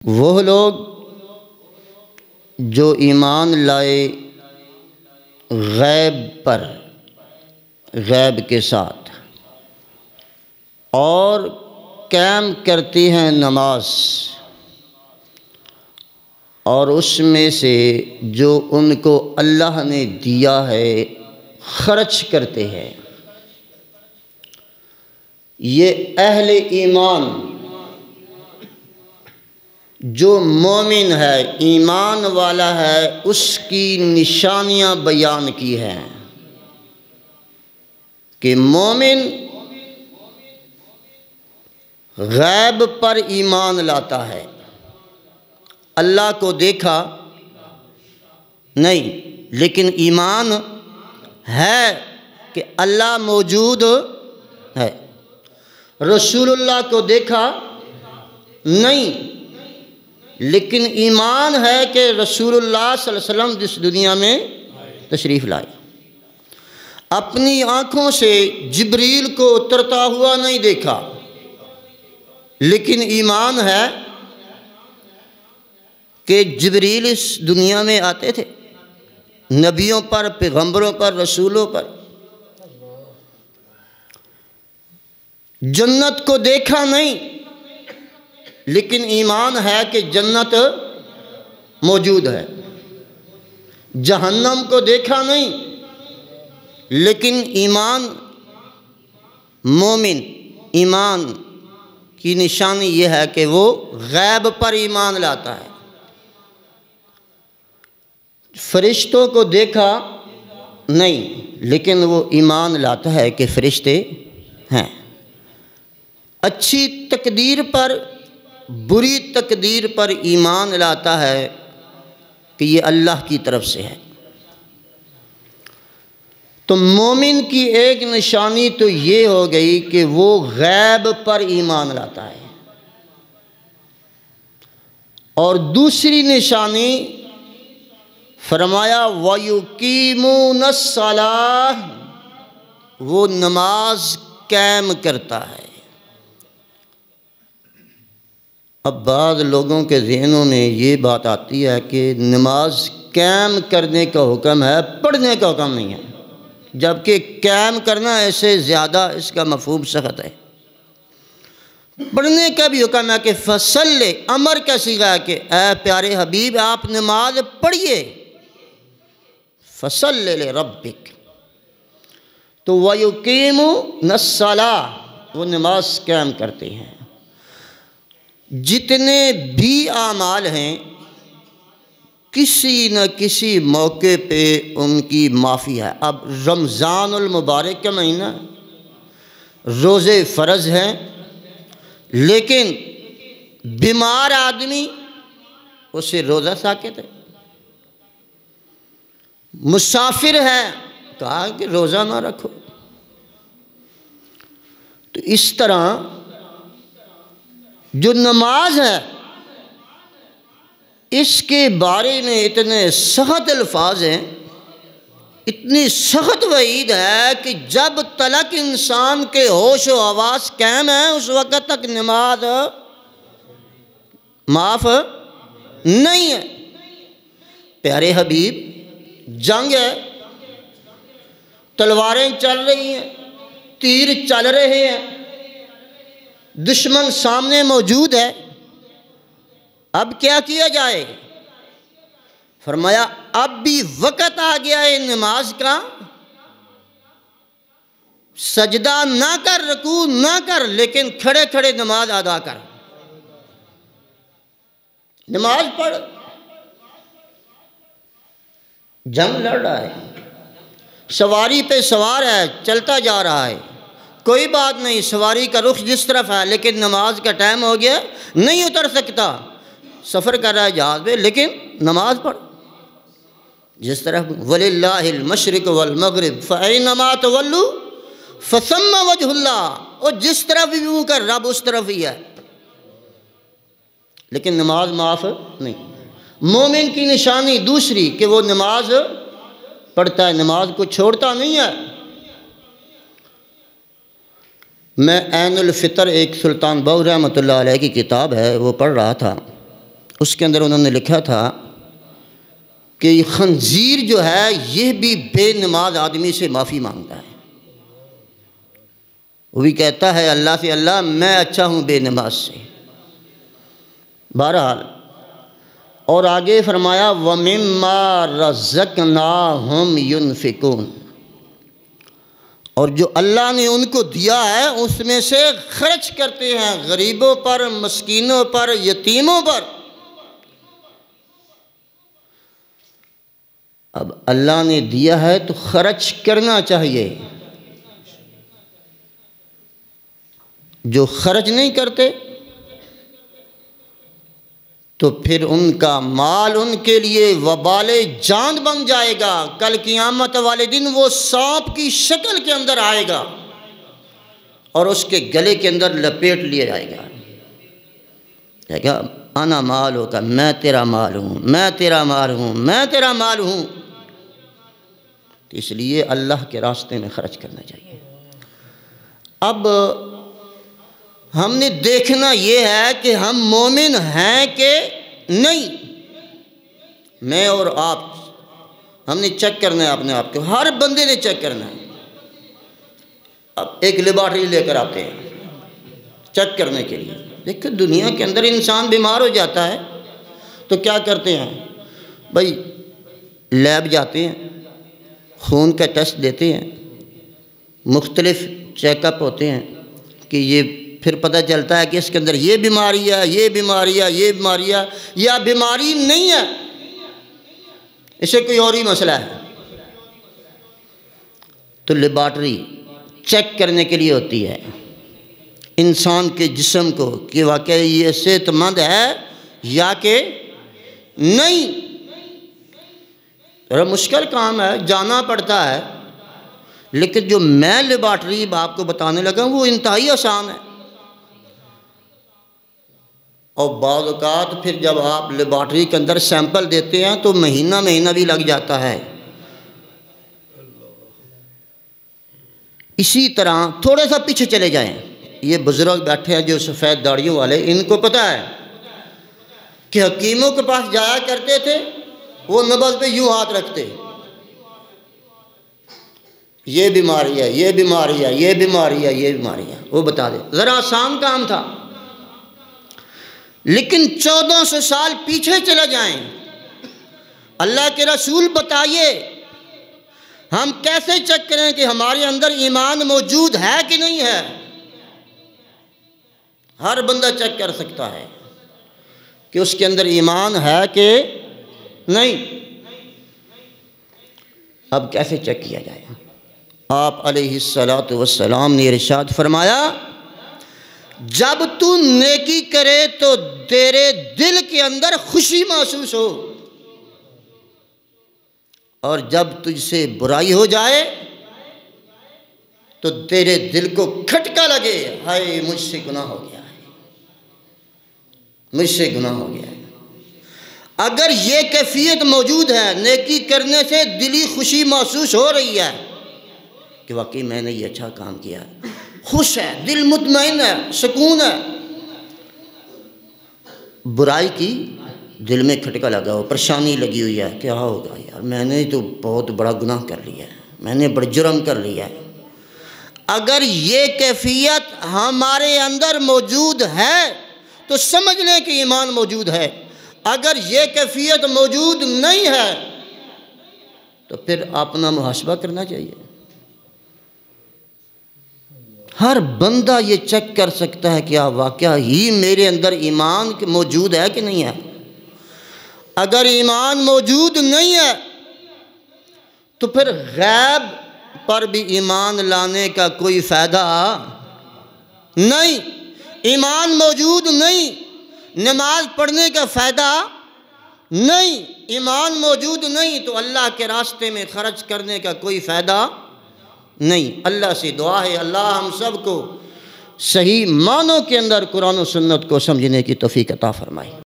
وہ لوگ جو ایمان لائے غیب پر، غیب کے ساتھ، اور قائم کرتی ہیں نماز، اور اس میں سے جو ان کو اللہ نے دیا ہے خرچ کرتے ہیں۔ یہ اہل ایمان، جو مومن ہے، ایمان والا ہے، اس کی نشانیاں بیان کی ہیں کہ مومن غیب پر ایمان لاتا ہے۔ اللہ کو دیکھا نہیں، لیکن ایمان ہے کہ اللہ موجود ہے۔ رسول اللہ کو دیکھا نہیں، لیکن ایمان ہے کہ رسول اللہ صلی اللہ علیہ وسلم جس دنیا میں تشریف لائے۔ اپنی آنکھوں سے جبریل کو اترتا ہوا نہیں دیکھا، لیکن ایمان ہے کہ جبریل اس دنیا میں آتے تھے، نبیوں پر، پیغمبروں پر، رسولوں پر۔ جنت کو دیکھا نہیں، لیکن ایمان ہے کہ جنت موجود ہے۔ جہنم کو دیکھا نہیں، لیکن ایمان، مومن ایمان کی نشانی یہ ہے کہ وہ غیب پر ایمان لاتا ہے۔ فرشتوں کو دیکھا نہیں، لیکن وہ ایمان لاتا ہے کہ فرشتے ہیں۔ اچھی تقدیر پر، بری تقدیر پر ایمان لاتا ہے کہ یہ اللہ کی طرف سے ہے۔ تو مومن کی ایک نشانی تو یہ ہو گئی کہ وہ غیب پر ایمان لاتا ہے، اور دوسری نشانی فرمایا وَيُقِيمُونَ الصَّلَاةَ، وہ نماز قائم کرتا ہے۔ اب بعض لوگوں کے ذہنوں میں یہ بات آتی ہے کہ نماز قائم کرنے کا حکم ہے، پڑھنے کا حکم نہیں ہے، جبکہ قائم کرنا ایسے زیادہ اس کا مفہوم سخت ہے۔ پڑھنے کا بھی حکم ہے کہ فصل، امر کا صیغہ ہے کہ اے پیارے حبیب آپ نماز پڑھیے، فصل لربک۔ تو وَيُقِيمُونَ الصَّلَاةَ، وہ نماز قائم کرتے ہیں۔ جتنے بھی اعمال ہیں کسی نہ کسی موقع پہ ان کی معافی ہے۔ اب رمضان المبارک کا مہینہ، روزے فرض ہیں، لیکن بیمار آدمی اسے روزہ ساقط ہے۔ مسافر ہے، کہا کہ روزہ نہ رکھو۔ تو اس طرح جو نماز ہے اس کے بارے میں اتنے سخت الفاظ ہیں، اتنی سخت وعید ہے کہ جب تلک انسان کے ہوش و حواس قائم ہیں اس وقت تک نماز معاف نہیں ہے۔ پیارے حبیب، جنگ ہے، تلواریں چل رہی ہیں، تیر چل رہے ہیں، دشمن سامنے موجود ہے، اب کیا کیا جائے؟ فرمایا اب بھی وقت آ گیا ہے نماز کا، سجدہ نہ کر، رکوع نہ کر، لیکن کھڑے کھڑے نماز ادا کر، نماز پڑھ۔ جنگ لڑ رہا ہے، سواری پہ سوار ہے، چلتا جا رہا ہے، کوئی بات نہیں، سواری کا رخ جس طرف ہے، لیکن نماز کا ٹائم ہو گیا، نہیں اتر سکتا، سفر کر رہا ہے جہاز پہ، لیکن نماز پڑھ۔ جس طرح وَلِلَّهِ الْمَشْرِقُ وَالْمَغْرِبُ فَأَيْنَمَا تُوَلُّوا فَثَمَّ وَجْهُ اللَّهِ، اور جس طرف بھی منہ کر رب اس طرف ہی ہے، لیکن نماز معاف نہیں۔ مومن کی نشانی دوسری کہ وہ نماز پڑھتا ہے، نماز کو چھوڑتا نہیں ہے۔ میں عین الفطر، ایک سلطان بہو رحمۃ اللہ علیہ کی کتاب ہے، وہ پڑھ رہا تھا۔ اس کے اندر انہوں نے لکھا تھا کہ یہ خنزیر جو ہے یہ بھی بے نماز آدمی سے معافی مانگتا ہے، وہ بھی کہتا ہے اللہ سے اللہ میں اچھا ہوں بے نماز سے۔ بہرحال اور آگے فرمایا وَمِمَّا رَزَقْنَاهُمْ يُنْفِقُونَ، اور جو اللہ نے ان کو دیا ہے اس میں سے خرچ کرتے ہیں، غریبوں پر، مسکینوں پر، یتیموں پر۔ اب اللہ نے دیا ہے تو خرچ کرنا چاہیے، جو خرچ نہیں کرتے تو پھر ان کا مال ان کے لیے وبال جان بن جائے گا۔ کل قیامت والے دن وہ سانپ کی شکل کے اندر آئے گا اور اس کے گلے کے اندر لپیٹ لیا جائے گا، کہے گا انا مالو کا، میں تیرا مال ہوں، میں تیرا مال ہوں، میں تیرا مال ہوں۔ اس لیے اللہ کے راستے میں خرچ کرنا چاہیے۔ اب ہم نے دیکھنا یہ ہے کہ ہم مومن ہیں کہ نہیں، میں اور آپ، ہم نے چیک کرنا ہے اپنے آپ کو، ہر بندے نے چیک کرنا ہے۔ اب ایک لیبارٹری لے کر آتے ہیں چیک کرنے کے لیے، دیکھو دنیا کے اندر انسان بیمار ہو جاتا ہے تو کیا کرتے ہیں بھائی، لیب جاتے ہیں، خون کا ٹیسٹ دیتے ہیں، مختلف چیک اپ ہوتے ہیں کہ یہ پھر پتہ چلتا ہے کہ اس کے اندر یہ بیماری ہے، یہ بیماری ہے، یہ بیماری ہے، یا بیماری نہیں ہے، اسے کوئی اور ہی مسئلہ ہے۔ تو لیبارٹری چیک کرنے کے لیے ہوتی ہے انسان کے جسم کو کہ واقعی یہ صحت مند ہے یا کہ نہیں۔ ذرا مشکل کام ہے، جانا پڑتا ہے، لیکن جو میں لیبارٹری آپ کو بتانے لگا وہ انتہائی آسان ہے۔ اور بعض اوقات پھر جب آپ لیبارٹری کے اندر سیمپل دیتے ہیں تو مہینہ بھی لگ جاتا ہے۔ اسی طرح تھوڑا سا پیچھے چلے جائیں، یہ بزرگ بیٹھے ہیں جو سفید داڑھیوں والے، ان کو پتہ ہے کہ حکیموں کے پاس جایا کرتے تھے، وہ نبض پہ یوں ہاتھ رکھتے، یہ بیماری ہے، یہ بیماری ہے، یہ بیماری ہے، یہ بیماری ہے، وہ بتا دے، ذرا آسان کام تھا۔ لیکن 1400 سال پیچھے چلے جائیں، اللہ کے رسول بتائیے ہم کیسے چیک کریں کہ ہمارے اندر ایمان موجود ہے کہ نہیں ہے؟ ہر بندہ چیک کر سکتا ہے کہ اس کے اندر ایمان ہے کہ نہیں۔ اب کیسے چیک کیا جائے؟ آپ علیہ السلام نے ارشاد فرمایا جب تو نیکی کرے تو تیرے دل کے اندر خوشی محسوس ہو، اور جب تجھ سے برائی ہو جائے تو تیرے دل کو کھٹکا لگے، ہائے مجھ سے گناہ ہو گیا ہے، مجھ سے گناہ ہو گیا ہے۔ اگر یہ کیفیت موجود ہے، نیکی کرنے سے دلی خوشی محسوس ہو رہی ہے کہ واقعی میں نے یہ اچھا کام کیا ہے، خوش ہے، دل مطمئن ہے، سکون ہے، برائی کی دل میں کھٹکا لگا ہو، پریشانی لگی ہوئی ہے، کیا ہوگا یار، میں نے تو بہت بڑا گناہ کر لیا ہے، میں نے بڑا جرم کر لیا ہے۔ اگر یہ کیفیت ہمارے اندر موجود ہے تو سمجھ لیں کہ ایمان موجود ہے۔ اگر یہ کیفیت موجود نہیں ہے تو پھر اپنا محاسبہ کرنا چاہیے۔ ہر بندہ یہ چیک کر سکتا ہے کہ واقعہ ہی میرے اندر ایمان موجود ہے کہ نہیں ہے۔ اگر ایمان موجود نہیں ہے تو پھر غیب پر بھی ایمان لانے کا کوئی فائدہ نہیں۔ ایمان موجود نہیں، نماز پڑھنے کا فائدہ نہیں۔ ایمان موجود نہیں تو اللہ کے راستے میں خرچ کرنے کا کوئی فائدہ نہیں۔ اللہ سے دعا ہے اللہ ہم سب کو صحیح معنوں کے اندر قرآن و سنت کو سمجھنے کی توفیق عطا فرمائے۔